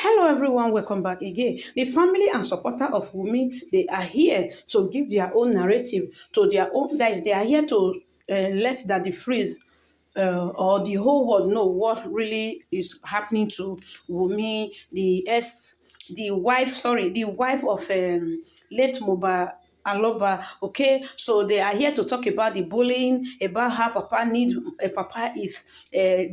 Hello everyone, welcome back again. The family and supporter of Wummi, they are here to give their own narrative to their own guys. They are here to let Daddy Freeze or the whole world know what really is happening to Wummi, the wife of late Mohbad Aloba. Okay, so they are here to talk about the bullying, about how Papa is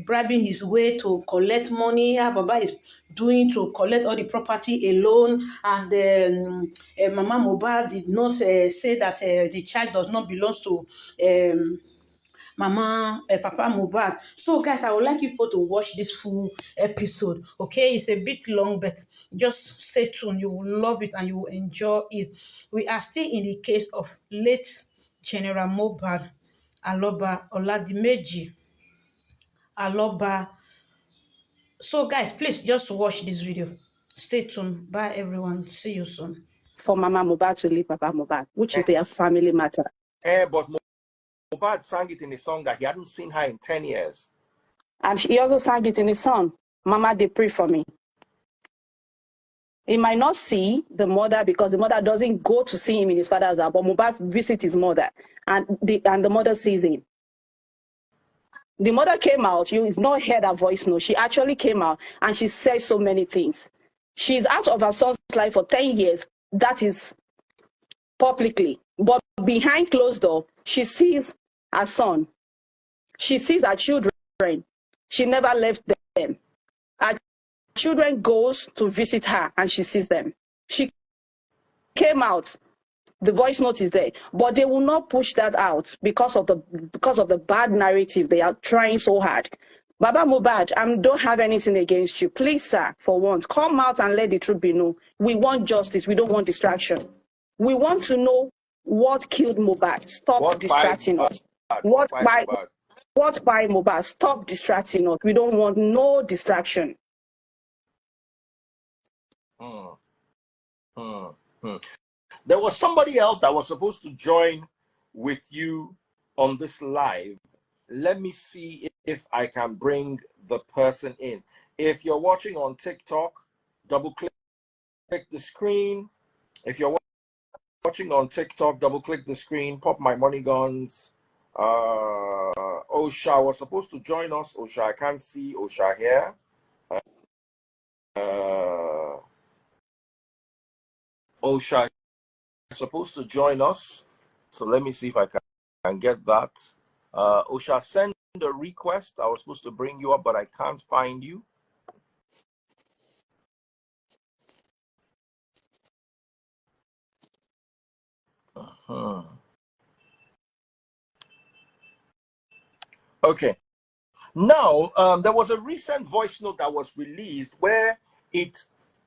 bribing his way to collect money, how Papa is doing to collect all the property alone, and Mama Mohbad did not say that the child does not belong to Papa Mohbad. So, guys, I would like people to watch this full episode. Okay, it's a bit long, but just stay tuned. You will love it and you will enjoy it. We are still in the case of late General Mohbad Aloba Oladimeji Aloba. So, guys, please just watch this video. Stay tuned. Bye, everyone. See you soon. For Mama Mohbad to leave Papa Mohbad, which is their family matter. But Mohbad sang it in a song that he hadn't seen her in 10 years. And he also sang it in his song, Mama, they pray for me. He might not see the mother because the mother doesn't go to see him in his father's house, but Mohbad visits his mother and the mother sees him. The mother came out, you've not heard her voice, no. She actually came out and she said so many things. She's out of her son's life for 10 years. That is publicly. But behind closed door, she sees her son. She sees her children. She never left them. Her children goes to visit her and she sees them. She came out. The voice note is there, but they will not push that out because of the bad narrative they are trying so hard. Baba Mohbad, I don't have anything against you. Please, sir, for once, come out and let the truth be known. We want justice. We don't want distraction. We want to know what killed Mohbad. Stop distracting us. What by Mohbad? Stop distracting us. We don't want no distraction. There was somebody else that was supposed to join with you on this live. Let me see if I can bring the person in. If you're watching on TikTok, double click the screen. If you're watching on TikTok, double click the screen, pop my money guns. Osha was supposed to join us. Osha, I can't see Osha here. Osha is supposed to join us. So let me see if I can get that. Osha, send a request. I was supposed to bring you up, but I can't find you. Okay. Now, there was a recent voice note that was released where it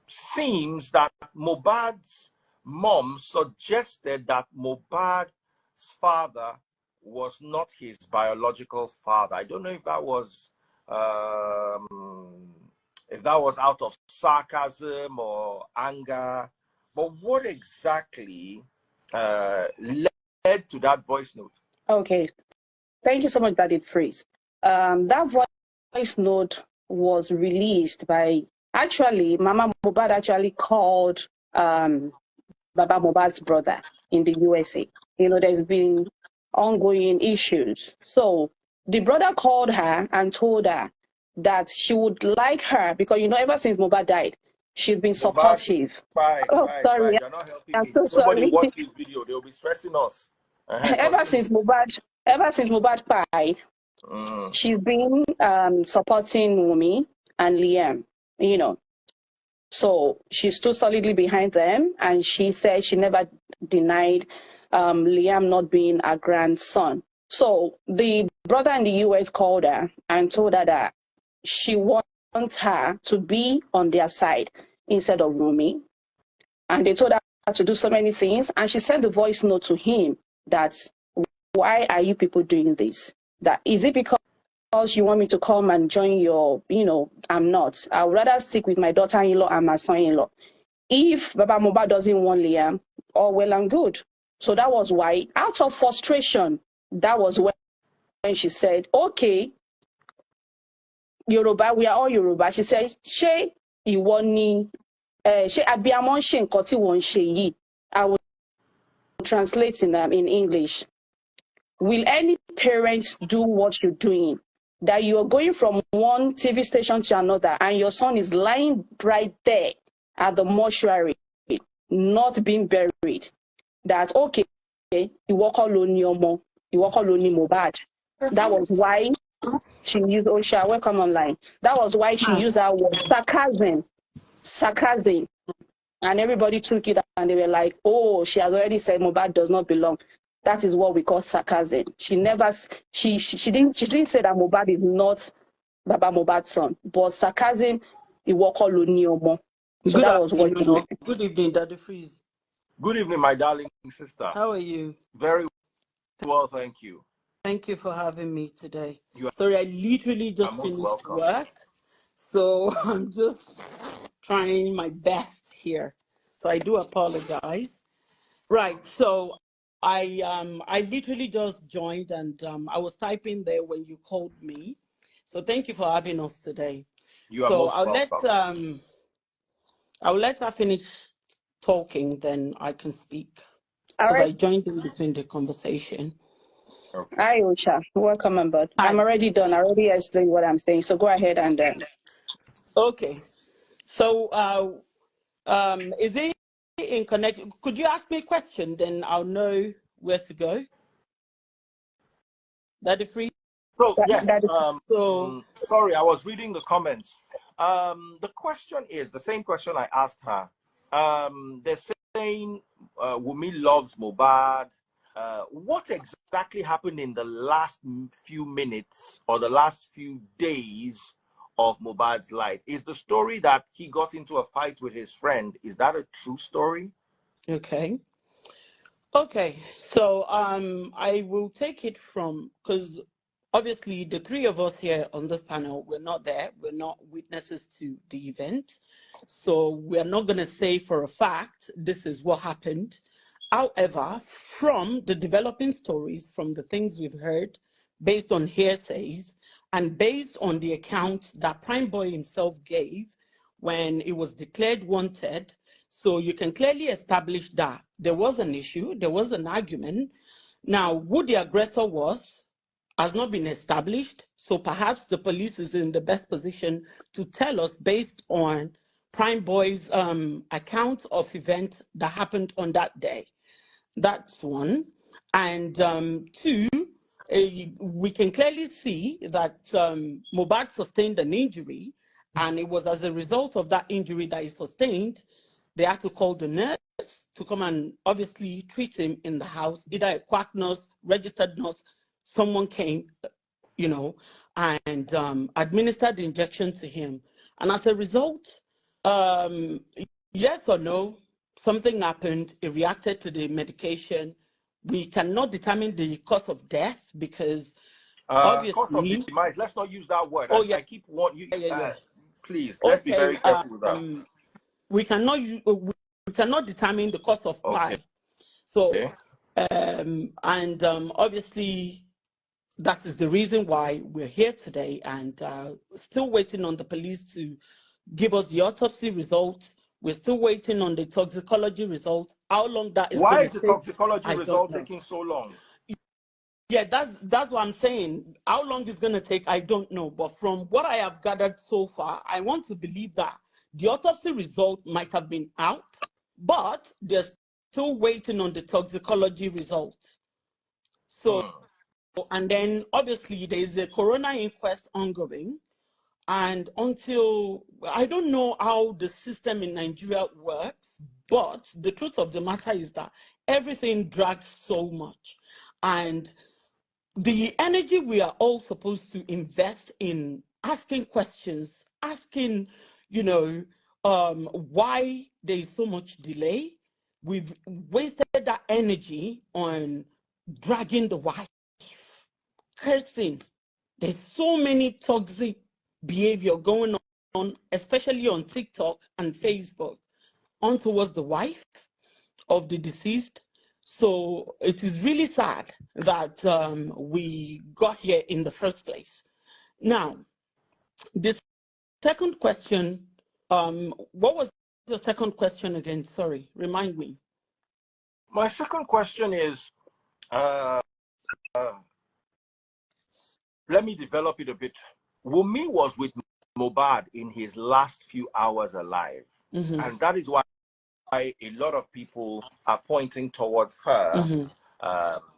seems that Mohbad's mom suggested that Mohbad's father was not his biological father. I don't know if that was out of sarcasm or anger, but what exactly led to that voice note? Okay, thank you so much, Daddy Freeze. That voice note was released by Mama Mohbad actually called Baba Mohbad's brother in the USA. You know, there's been ongoing issues. So the brother called her and told her that she would like her because, you know, ever since Mohbad died, she's been supportive. Sorry. You're not helping me. So Somebody watch this video. They'll be stressing us. Ever since Mohbad died, she's been supporting Wummi and Liam, you know. So she stood solidly behind them, and she said she never denied Liam not being a grandson. So the brother in the US called her and told her that she wants her to be on their side instead of Wummi. And they told her to do so many things, and she sent the voice note to him that, why are you people doing this? That is it because you want me to come and join your, you know, I'm not. I would rather stick with my daughter-in-law and my son-in-law. If Baba Mohbad doesn't want Liam, all well and good. So that was why, out of frustration, that was when she said, okay, Yoruba, we are all Yoruba. She said, Shay, ìwọ ni ṣé abiyamọ ń ṣe nǹkan tí wọ́n ń ṣe yìí. I will translate in English. Will any parent do what you're doing? That you are going from one TV station to another and your son is lying right there at the mortuary, not being buried. That, okay, ìwọ kọ́ ló ní ọmọ, ìwọ kọ́ ló ní Mohbad. That was why she used Osha, welcome online. That was why she used that word, sarcasm. And everybody took it and they were like, oh, she has already said Mohbad does not belong. That is what we call sarcasm. She didn't say that Mohbad is not Baba Mohbad's son, but sarcasm, ìwọ kọ́ ló ní ọmọ. So that was what she meant. Good evening, Daddy Freeze. Good evening, my darling sister. How are you? Very well, thank you. Thank you for having me today. Sorry, I literally just finished welcome. work, so I'm just trying my best here. So I do apologize. Right, so I literally just joined and I was typing there when you called me. So thank you for having us today. You are most welcome. I'll let her finish talking, then I can speak. Because I joined in between the conversation. Okay. Hi, Osha. Welcome on board. I'm already done. I already explained what I'm saying. So go ahead and Okay. So is it in connection? Could you ask me a question? Then I'll know where to go. Daddy Free? So yes. Sorry, I was reading the comments. The question is the same question I asked her. They're saying Wummi loves Mohbad. What exactly happened in the last few minutes or the last few days of Mohbad's life? Is the story that he got into a fight with his friend, is that a true story? Okay. So I will take it from, because obviously the three of us here on this panel, we're not there, we're not witnesses to the event. So we're not going to say for a fact this is what happened. However, from the developing stories, from the things we've heard, based on hearsays, and based on the account that Prime Boy himself gave when he was declared wanted, so you can clearly establish that there was an issue, there was an argument. Now, who the aggressor was has not been established, so perhaps the police is in the best position to tell us based on Prime Boy's account of events that happened on that day. That's one. And two, we can clearly see that Mohbad sustained an injury, and it was as a result of that injury that he sustained, they had to call the nurse to come and obviously treat him in the house, either a quack nurse, registered nurse, someone came, you know, and administered the injection to him. And as a result, yes or no, something happened, it reacted to the medication. We cannot determine the cause of death because obviously... Cause of demise, let's not use that word. I keep wanting you, please, let's be very careful with that. We cannot determine the cause of why. So, obviously, that is the reason why we're here today and still waiting on the police to give us the autopsy results. We're still waiting on the toxicology results. How long that is Why going is to the take, toxicology result taking so long? Yeah, that's what I'm saying. How long it's going to take, I don't know. But from what I have gathered so far, I want to believe that the autopsy result might have been out, but they're still waiting on the toxicology results. So, and then obviously there is a coroner inquest ongoing. And until, I don't know how the system in Nigeria works, but the truth of the matter is that everything drags so much. And the energy we are all supposed to invest in asking questions, asking, why there is so much delay. We've wasted that energy on dragging the wife, cursing. There's so many toxic behavior going on, especially on TikTok and Facebook, on towards the wife of the deceased. So it is really sad that we got here in the first place. Now, the second question What was the second question again? Sorry, remind me. My second question is, uh, let me develop it a bit. Wummi was with Mohbad in his last few hours alive. Mm-hmm. And that is why a lot of people are pointing towards her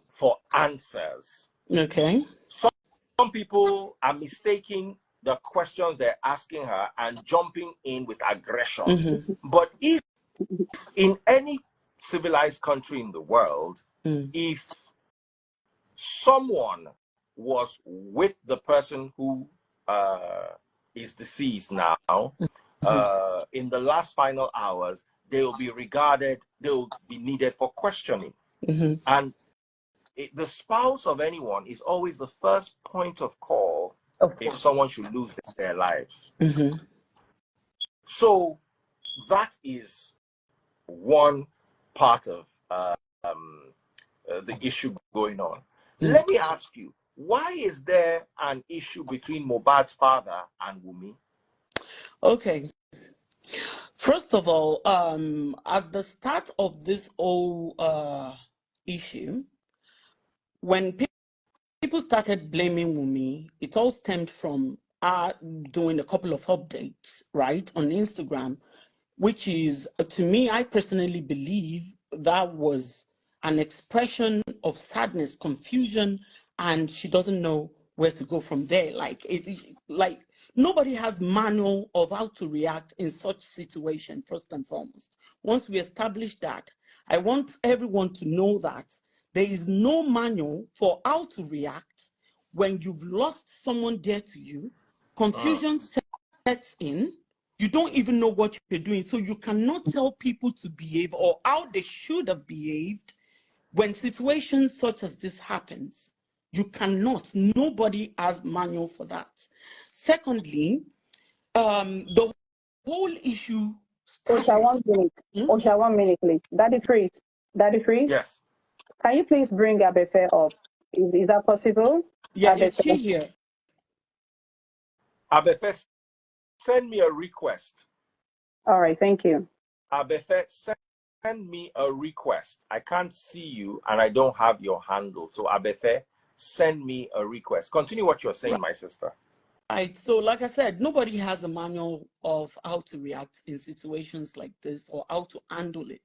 for answers. Okay. Some people are mistaking the questions they're asking her and jumping in with aggression. Mm-hmm. But if in any civilized country in the world, if someone was with the person who is deceased now in the last final hours, they will be needed for questioning. And the spouse of anyone is always the first point of call if someone should lose their lives. So that is one part of the issue going on. Let me ask you, why is there an issue between Mohbad's father and Wummi? Okay. First of all, at the start of this whole issue, when people started blaming Wummi, it all stemmed from doing a couple of updates, right, on Instagram, which is, to me, I personally believe that was an expression of sadness, confusion, and she doesn't know where to go from there. Like nobody has manual of how to react in such situation, first and foremost. Once we establish that, I want everyone to know that there is no manual for how to react when you've lost someone dear to you. Confusion sets in. You don't even know what you're doing. So you cannot tell people to behave or how they should have behaved when situations such as this happens. You cannot. Nobody has manual for that. Secondly, the whole issue Osha, started. 1 minute. Osha, 1 minute, please. Daddy Freeze. Daddy Freeze. Yes. Can you please bring Abefe up? Is that possible? Yeah, is Abefe. she here? Abefe, send me a request. All right, thank you. Abefe, send me a request. I can't see you and I don't have your handle. So Abefe, send me a request. Continue what you're saying, my sister. Right. So, like I said, nobody has a manual of how to react in situations like this or how to handle it.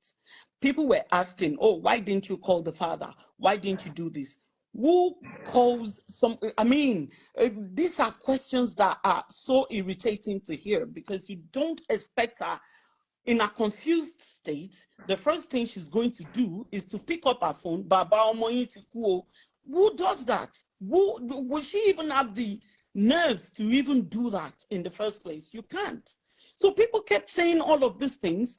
People were asking, oh, why didn't you call the father? Why didn't you do this? Who calls some? I mean, these are questions that are so irritating to hear because you don't expect her in a confused state. The first thing she's going to do is to pick up her phone. Baba Omoyin ti ku o. Who does that? Will she even have the nerves to even do that in the first place? You can't. So people kept saying all of these things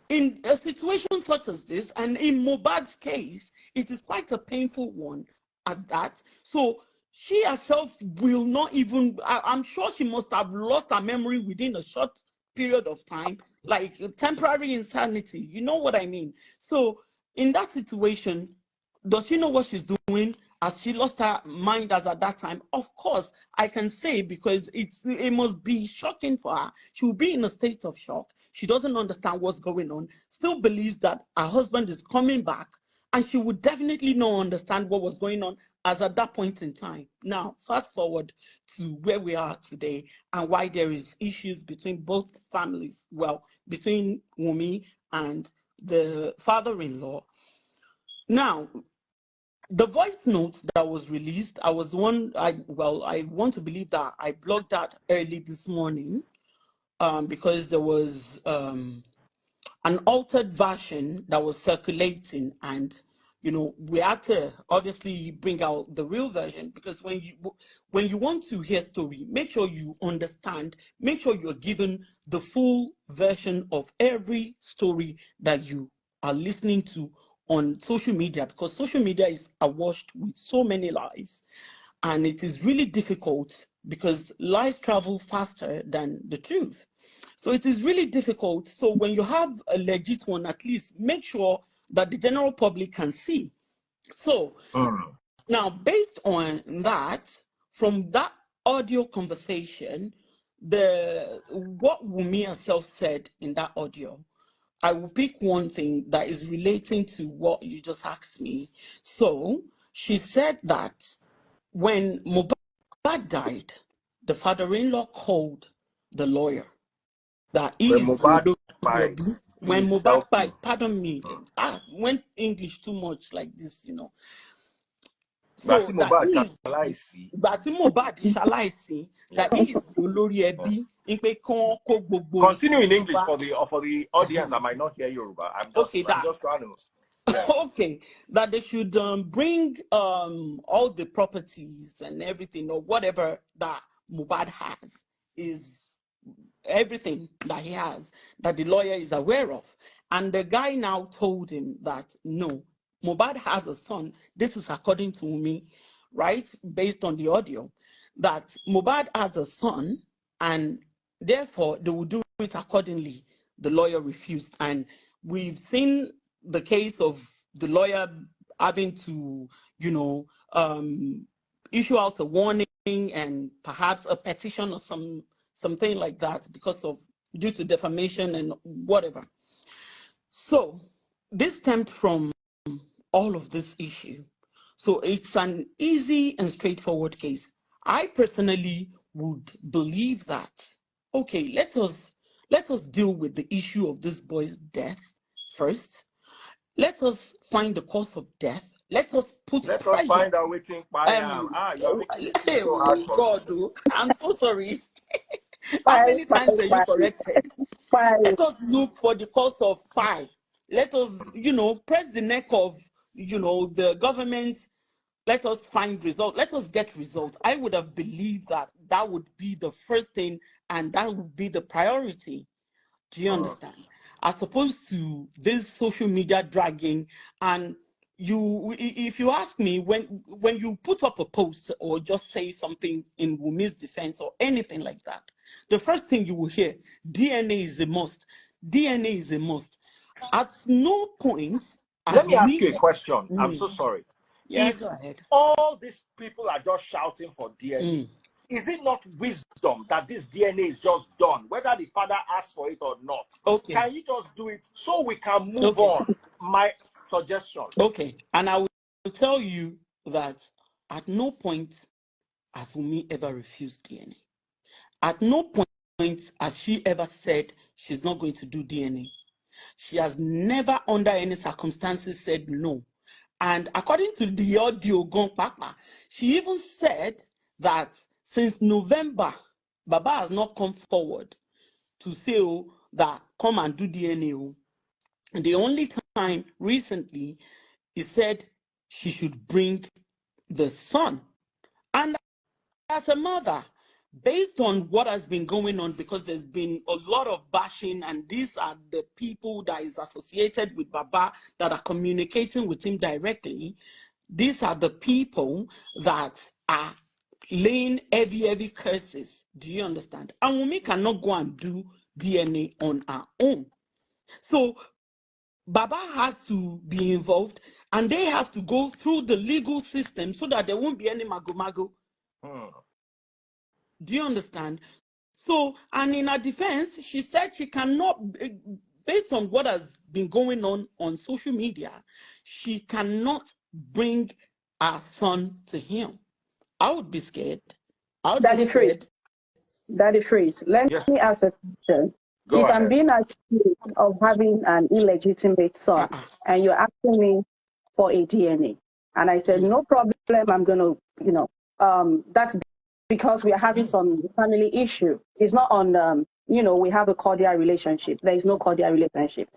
in a situation such as this, and in Mohbad's case, it is quite a painful one at that. So she herself will not even, I'm sure she must have lost her memory within a short period of time, like temporary insanity. You know what I mean? So in that situation, does she know what she's doing? Has she lost her mind as at that time? Of course, I can say, because it must be shocking for her. She will be in a state of shock. She doesn't understand what's going on, still believes that her husband is coming back, and she would definitely not understand what was going on as at that point in time. Now, fast forward to where we are today and why there is issues between both families. Well, between Wummi and the father-in-law. Now, the voice note that was released, I was the one, I want to believe that I blogged that early this morning because there was an altered version that was circulating, and we had to obviously bring out the real version, because when you want to hear story, make sure you understand, make sure you're given the full version of every story that you are listening to on social media, because social media is awash with so many lies, and it is really difficult because lies travel faster than the truth. So it is really difficult. So when you have a legit one, at least make sure that the general public can see. So now, based on that, from that audio conversation, what Wummi herself said in that audio, I will pick one thing that is relating to what you just asked me. So she said that when Mohbad died, the father-in-law called the lawyer that he When is Mohbad died, when please Mohbad help me. died, pardon me, I went English too much like this, So Bati that Mohbad, is shall I see? Bàtí Mohbad ṣaláìsí, that Yeah. is olórí ẹbí ń pé kán kó gbogbo Continue in nǹkan English wá. for the audience. I might not hear Yoruba. Okay, I'm that just trying to. Yeah. okay, that they should bring all the properties and everything or whatever that Mohbad has is everything that he has that the lawyer is aware of. And the guy now told him that no, Mohbad has a son. This is according to me, right? Based on the audio, that Mohbad has a son and therefore they will do it accordingly. The lawyer refused. And we've seen the case of the lawyer having to, issue out a warning and perhaps a petition or something like that because of due to defamation and whatever. So this stemmed from all of this issue. So it's an easy and straightforward case. I personally would believe that, okay, let us deal with the issue of this boy's death first. Let us find the cause of death. Let us put Let us pressure. find out what thing I am. You are making this thing so hard Oh for me. God, I'm so sorry. How many times were you corrected? Let us look for the cause of pie. Let us, press the neck of, the government. Let us find results. Let us get results. I would have believed that that would be the first thing and that would be the priority. Do you understand? As opposed to this social media dragging and if you ask me, when you put up a post or just say something in Wumi's defense or anything like that, the first thing you will hear, DNA is a must. DNA is a must. At no point Let as me ask you we a question. I'm so sorry. yeah, If go ahead. all these people are just shouting for DNA, Mm. is it not wisdom that this DNA is just done, whether the father asks for it or not? Okay. Can you just do it so we can move Okay. on? My suggestion. Okay. And I will tell you that at no point has Wumi ever refused DNA. At no point has she ever said she's not going to do DNA. She has never, under any circumstances, said no. And according to the audio gone papa, she even said that since November, Baba has not come forward to say that come and do DNA. The only time recently he said she should bring the son. And as a mother, based on what has been going on, because there's been a lot of bashing, and these are the people that is associated with Baba that are communicating with him directly. These are the people that are laying heavy curses. Do you understand? And Wunmi cannot go and do DNA on her own. So Baba has to be involved, and they have to go through the legal system so that there won't be any mago-mago. Do you understand? So, and in her defense, she said she cannot, based on what has been going on social media, she cannot bring her son to him. I would be scared. I would be Daddy Freeze, scared. Daddy Freeze, let Yes, me ask a question. go If I'm ahead. being accused of having an illegitimate son, and you're asking me for a DNA, and I said, no problem, I'm going to, that's because we are having some family issue. It's not on, we have a cordial relationship. There is no cordial relationship.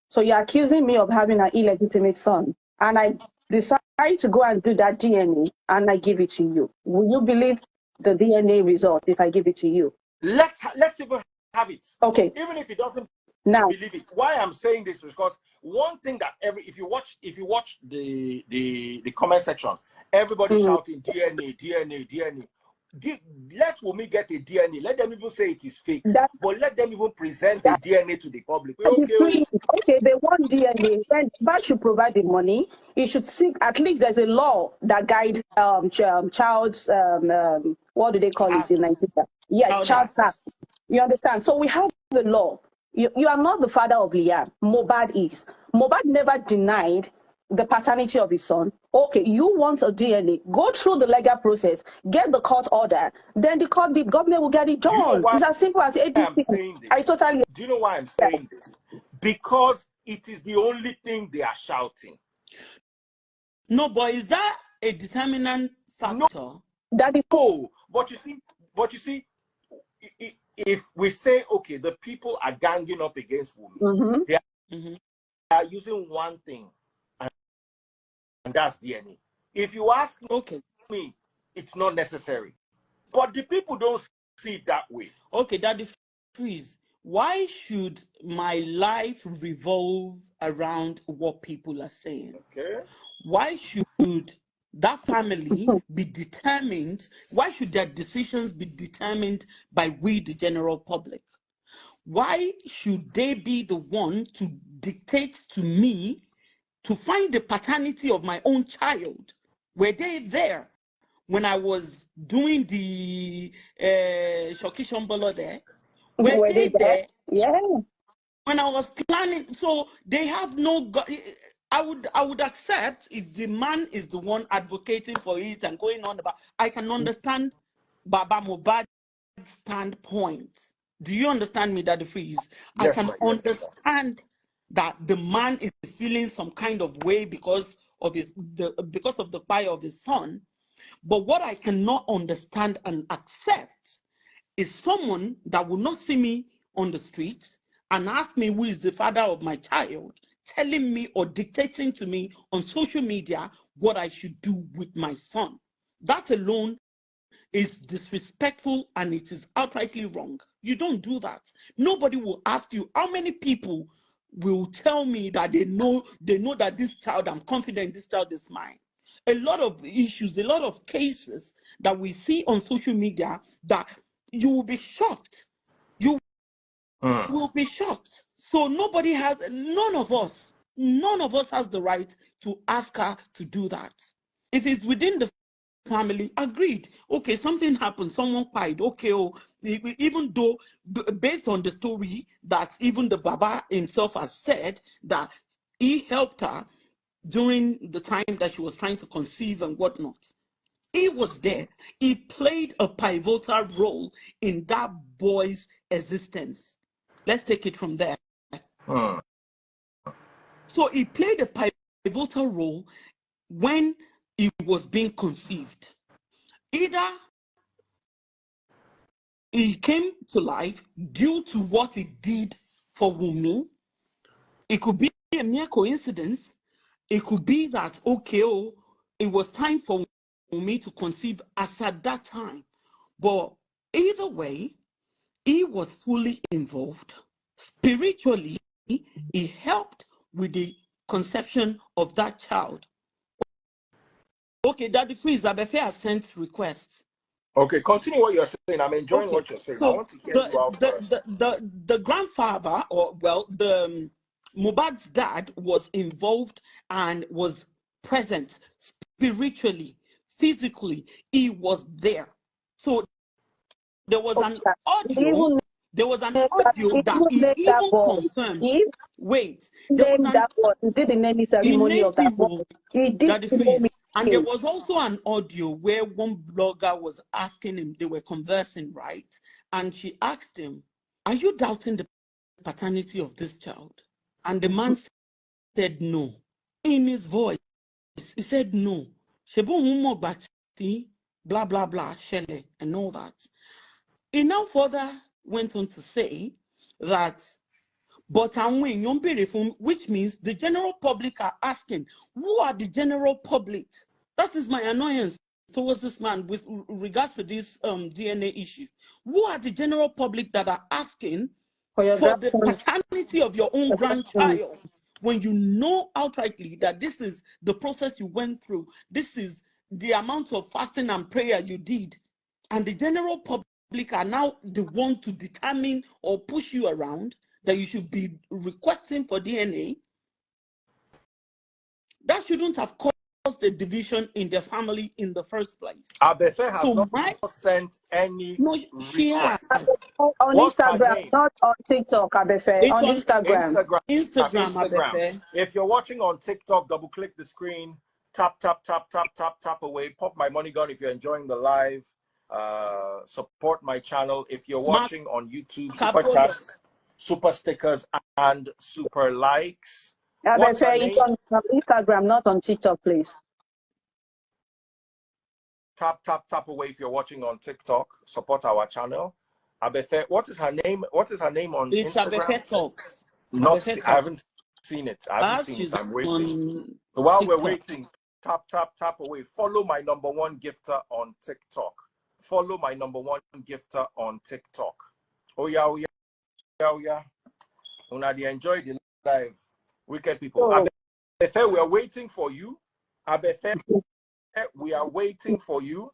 So you're accusing me of having an illegitimate son, and I decide to go and do that DNA, and I give it to you. Will you believe the DNA result if I give it to you? Let's even have it. Okay. Even if he doesn't Now, believe it. Why I'm saying this is because one thing that if you watch the comment section, everybody shouting DNA, DNA, DNA. Let Wunmi get a DNA. Let them even say it is fake, but let them even present the DNA to the public. Okay, they want DNA. Then that should provide the money. It should seek. At least there's a law that guide child's what do they call it in Nigeria? Yeah, child tax. You understand? So we have the law. You are not the father of Liam. Mohbad is. Mohbad never denied the paternity of his son. Okay, you want a DNA, go through the legal process, get the court order, then the government will get it Do you know done. why It's as simple as I'm ABC. saying I this? totally Do you know why I'm saying this? Because it is the only thing they are shouting. No, but is that a determinant No, factor? that is but you see, if we say, okay, the people are ganging up against Wummi, they are using one thing, and that's DNA. If you ask me, it's not necessary. But the people don't see it that way. Okay, Daddy Freeze, why should my life revolve around what people are saying? Okay. Why should that family be determined? Why should their decisions be determined by we, the general public? Why should they be the one to dictate to me to find the paternity of my own child? Were they there when I was doing the Shoki Shombolo there? Were were they they there? there Yeah. when I was planning? So they have no. I would accept if the man is the one advocating for it and going on about. I can understand Baba Mohbad's standpoint. Do you understand me, Daddy Freeze? I Yes, can my yes, I can. understand that the man is feeling some kind of way because of because of the fire of his son. But what I cannot understand and accept is someone that will not see me on the street and ask me who is the father of my child, telling me or dictating to me on social media what I should do with my son. That alone is disrespectful and it is outrightly wrong. You don't do that. Nobody will ask you how many people will tell me that they know that this child, I'm confident this child is mine. A lot of issues, a lot of cases that we see on social media that you will be shocked. You will be shocked. So none of us has the right to ask her to do that. If it's within the family, agreed. Okay, something happened, someone cried. Okay, even though based on the story that even the Baba himself has said that he helped her during the time that she was trying to conceive and whatnot. He was there. He played a pivotal role in that boy's existence. Let's take it from there. So he played a pivotal role when he was being conceived. Either he came to life due to what he did for Wummi. It could be a mere coincidence. It could be that, okay, it was time for Wummi to conceive as at that time. But either way, he was fully involved. Spiritually, he helped with the conception of that child. Okay, Daddy Freeze, Abefe has sent requests. Okay, continue what you're saying. I'm enjoying Okay, what you're saying. I so want to hear you out first. the grandfather, or well, the Mohbad's dad was involved and was present spiritually, physically. He was there. So there was an audio. Even There was an name that, audio that even he name that even boy. confirmed. He Wait, there was named an that boy. He did the naming he ceremony named of that him boy. He did Daddy the Freeze. naming. And there was also an audio where one blogger was asking him, they were conversing, right? And she asked him, are you doubting the paternity of this child? And the man said no. In his voice, he said no. Blah, blah, blah, shele, and all that. He now further went on to say that, but which means the general public are asking, who are the general public? That is my annoyance towards this man with regards to this DNA issue. Who are the general public that are asking For your for the grandson. paternity of your own grandchild when you know outrightly that this is the process you went through, this is the amount of fasting and prayer you did, and the general public are now the one to determine or push you around that you should be requesting for DNA? That shouldn't have the division in their family in the first place. Abefe has So not my sent any no, she has. request. On What's her Instagram, name? not on TikTok, Abefe. It's On on Instagram. Instagram, Instagram. Abefe. If you're watching on TikTok, double click the screen, tap, tap, tap, tap, tap, tap away, pop my money gun if you're enjoying the live. Support my channel. If you're watching on YouTube, super chats, super stickers, and super likes. What's her Abefe, it's name? on Instagram, not on TikTok, please. Tap, tap, tap away if you're watching on TikTok. Support our channel. Abefe, what is her name? What is her name on It's Instagram? Abefe Talks. I haven't seen it. She's I'm waiting. on So while TikTok. we're waiting, tap, tap, tap away. Follow my #1 gifter on TikTok. Follow my #1 gifter on TikTok. Oh yeah, oh yeah, oh yeah. Una they enjoy the live. Wicked people. So, Abefe, we are waiting for you. Abefe, we are waiting for you.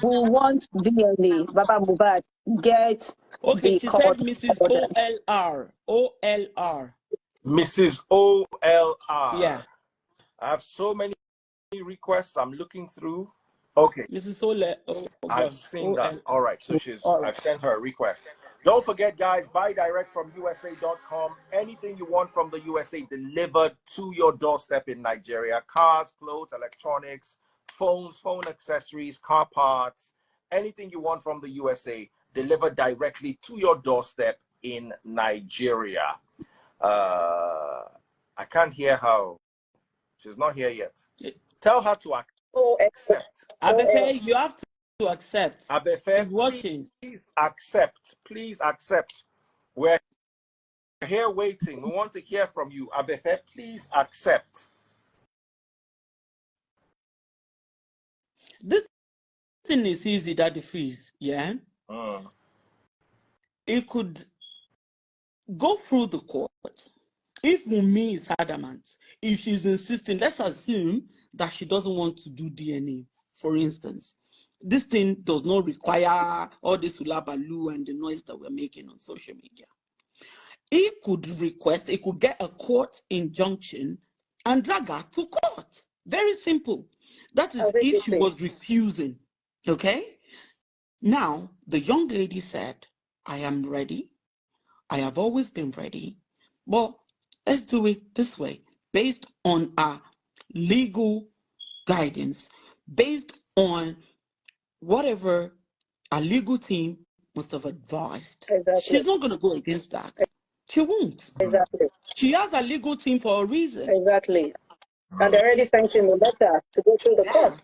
we want DNA. Baba Mohbad, get Okay, the she court said Mrs. order. OLR. OLR. Mrs. OLR. Yeah. I have so many requests I'm looking through. Okay. Mrs. OLR. I've seen that. All right. So All right. I've sent her a request. Don't forget, guys, buy direct from USA.com. Anything you want from the USA delivered to your doorstep in Nigeria. Cars, clothes, electronics, phones, phone accessories, car parts. Anything you want from the USA delivered directly to your doorstep in Nigeria. I can't hear her. She's not here yet. Tell her to accept. Abefe, you have to accept. Abefe, He's watching. please accept. Please accept. We're here waiting. We want to hear from you. Abefe, please accept. This thing is easy, Daddy Freeze. Yeah. It could go through the court. If Wummi is adamant, if she's insisting, let's assume that she doesn't want to do DNA, for instance. This thing does not require all this ulabalu and the noise that we're making on social media. It could request, it could get a court injunction and drag her to court. Very simple. That is if she was refusing. Okay? Now, the young lady said, I am ready. I have always been ready. But let's do it this way, based on our legal guidance, based on whatever our legal team must have advised. Exactly. She's not going to go against that. She won't. Exactly. She has a legal team for a reason. Exactly. And they already sent him a letter to go through the court.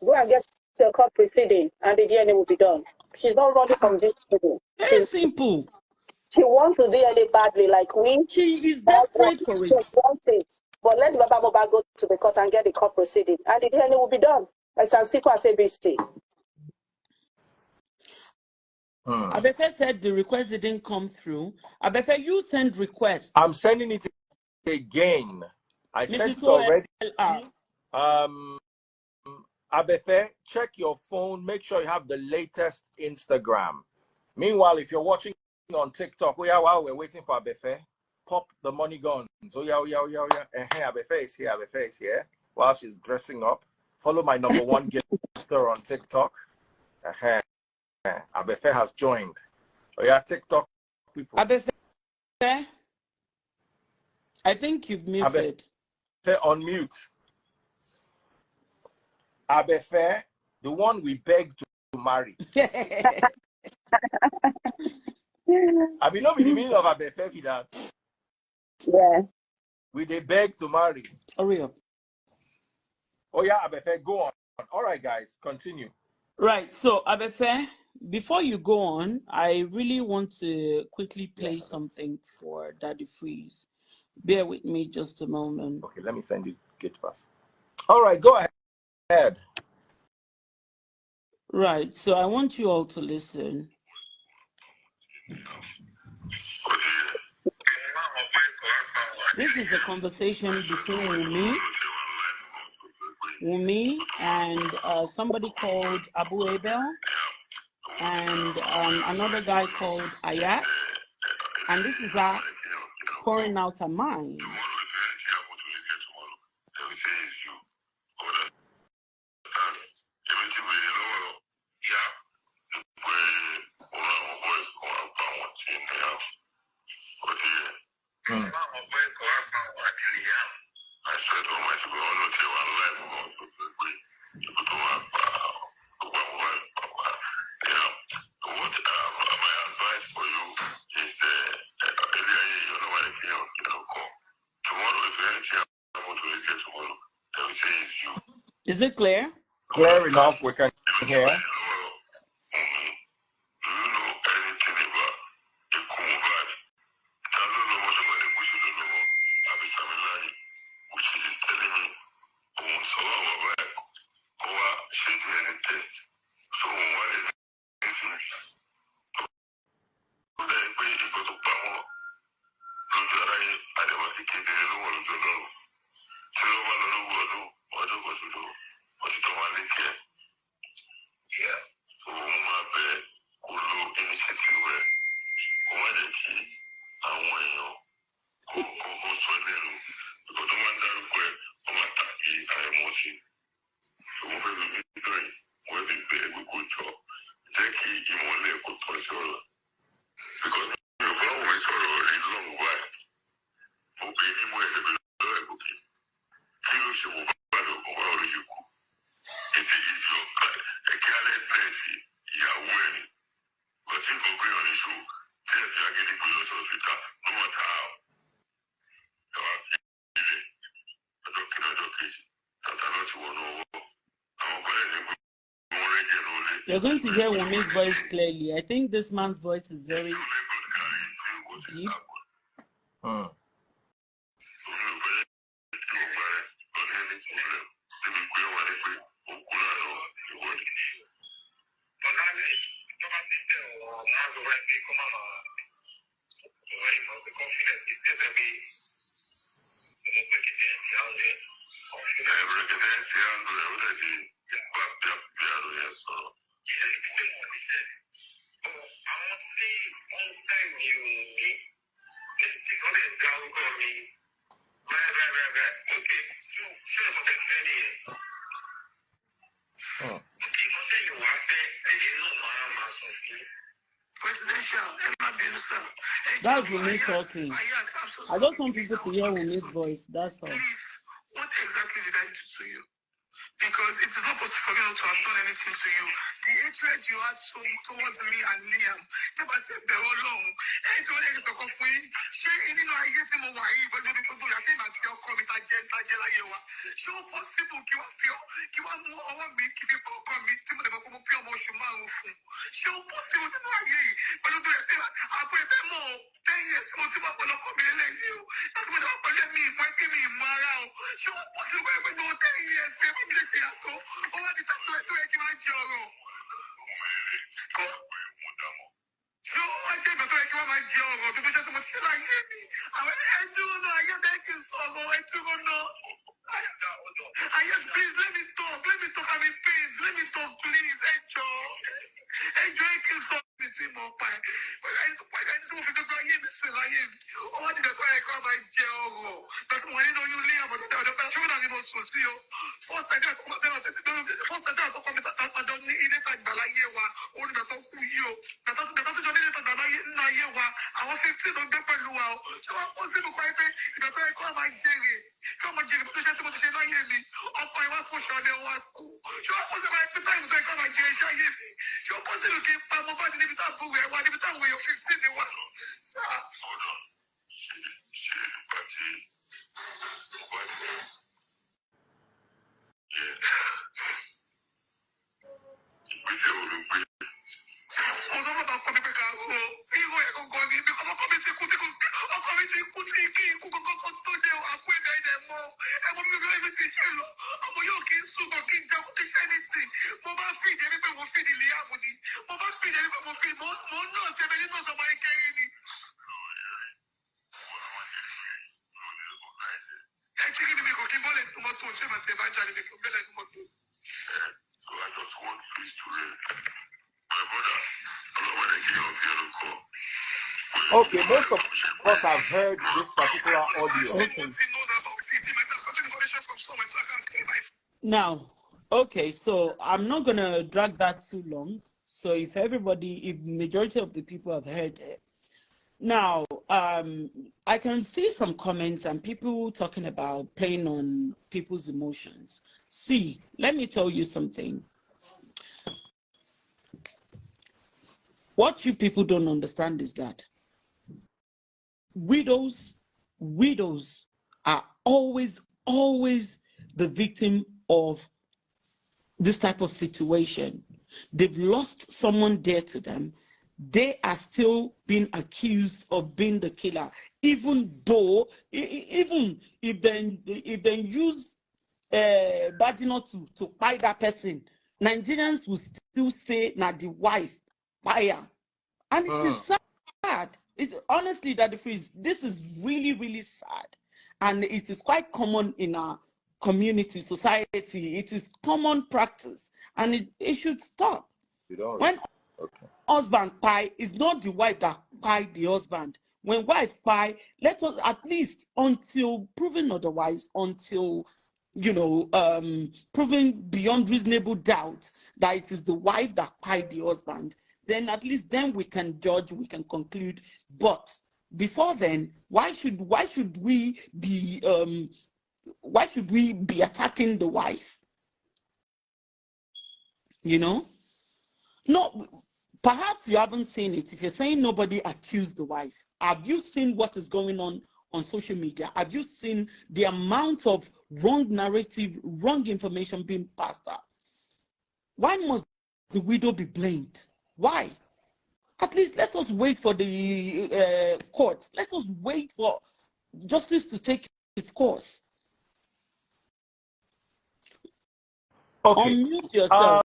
Go and get your court proceeding, and the DNA will be done. She's not running from this. Very simple. She wants to DNA badly, like we. She is desperate for it. She wants it. But let Baba Mohbad go to the court and get the court proceeding, and the DNA will be done. It's as simple as ABC. Abefe said the request didn't come through. Abefe, you send requests. I'm sending it again. I sent it already. Abefe, check your phone. Make sure you have the latest Instagram. Meanwhile, if you're watching on TikTok, while we're waiting for Abefe, pop the money gun. So Abefe is here. Abefe is here while she's dressing up. Follow my #1 gifter on TikTok. Abefe has joined. Oh yeah, TikTok people. Abefe, I think you've muted. Abefe, unmute. Abefe, the one we begged to marry. I mean, not be the meaning of Abefe be that. Yeah. We they beg to marry. Hurry up. Oh yeah, Abefe, go on. All right, guys, continue. Right. So Abefe, before you go on, I really want to quickly play something for Daddy Freeze. Bear with me just a moment. Okay, let me send you Git Pass. All right, go ahead. Right. So I want you all to listen. This is a conversation between Wummi and somebody called Abu Abel and another guy called Ayat. And this is her pouring out her mind. I swear to my to be on no tell one life on to the yeah. What my advice for you is you know what I feel, you know, tomorrow if anything I want to get tomorrow, they will say it's you. Is it clear? Clear enough, we can hear. Do you know anything about the Mohbad? I don't know much about the Bush, I don't know. I've been which is telling me, so I'm back. She did any test. So what is it? They pay you go to Pamo. Lójú ara yín, àdèmọ̀ ti kéde lówó lójú ọlọ́run. Tí ó bá lọ lówó ọdún òtítọ́ wà ní kẹ́. Òun máa bẹ kó lo initiative rẹ̀. Kó má jẹ́ kí àwọn èèyàn kó sọ lẹ́nu. Ìkọ́ tó máa ń dárúkọ ẹ̀, wọ́n máa tàbí àìmọ́ sí. Òun fẹ́ fi fídíò yìí, wọ́n fi bẹ gbogbo jọ. Jẹ́ kí ìmọ̀lẹ̀ kó tọ́ sọ̀rọ̀. Because mi ò fọwọ́ mi sọ̀rọ̀ rí lọ́wọ́ báyìí. Mo pè é ní mo ẹ̀sẹ̀ bí lọ́wọ́ ìgòkè. Kí ló ṣe mo bá lọ bọ̀ wá orí ṣekú? Ètè ìjọ ẹ̀kí alẹ́ bẹ́ẹ̀sì ìyàwó ẹ̀ ni. Bàtí nǹkan gbé ọ̀nì ṣó tí ẹ̀ fi agídí gbé lọ sí ọ̀sìtà ló mọ̀ tá a. Ẹ wá fi ilé ọjọ́ kìíní ọjọ́ kejì. Tàtà náà ti wọnú ọwọ́. Àwọn ọ̀gbọ́n ní gbogbo wọn rẹ́jẹ̀ ló lé. You're going to hear Wummi's voice clearly. I think this man's voice is very deep. That's Wummi talking. I just want people to hear Wummi's voice. That's all. What exactly did I do to you? Because it is not possible for me not to have done anything to you. The hatred you had towards me and Liam, never said the whole long. And so they talk of me. She didn't know I get him away, but the people are saying that you're coming to Jela. So possible, you are more over me, keep it for me, to the Mokupi or Shuman. So possible, but I put them more. 10 years, more to my mother for me, like you. That's what I'm let me, might give me Mara. So possible, but no 10 years, 7 minutes. All the time I do it, my job. So I said, but I do my job. Because I'm a shit like me. I do know. I get that so I do know. I just please let me talk. I'm in pain. Let me talk, please. Enjoy so team of pie. But I just want to go in the cell. I am. Oh, I did I call my job. But when you know you live, but the person I was so see you. First I got come there. First I got come there. I don't need it at Balayewa. Only the talk to you. The person don't need it at Balayewa. I was 15 on the Pelua. So I was able to quite pay. That's why I call my Jerry. Come on, Jerry. But you have to say no yearly. Up I was for sure they were cool. So I was like the time I call my Jerry. So I was able to keep my mobile in the time for where one time we are 15 they were. Sir. Hold on. She I just want peace to reign. My brother, Okay, most of us have heard this particular audio. Okay. Now, okay, so I'm not gonna drag that too long. So if majority of the people have heard it, Now, I can see some comments and people talking about playing on people's emotions. See, let me tell you something. What you people don't understand is that widows are always the victim of this type of situation. They've lost someone dear to them. They are still being accused of being the killer, even though, even if they use Badino to buy that person, Nigerians will still say na the wife buyer, and it is sad. It's honestly that this is really sad, and it is quite common in our community, society. It is common practice, and it should stop. When husband pie, is not the wife that pie the husband. When wife pie, let us at least until proven otherwise, until proven beyond reasonable doubt that it is the wife that pied the husband, then at least then we can judge, we can conclude. But before then, why should we be attacking the wife? No, perhaps you haven't seen it. If you're saying nobody accused the wife, have you seen what is going on social media? Have you seen the amount of wrong narrative, wrong information being passed out? Why must the widow be blamed? Why? At least let us wait for the courts. Let us wait for justice to take its course. Okay. Unmute yourself.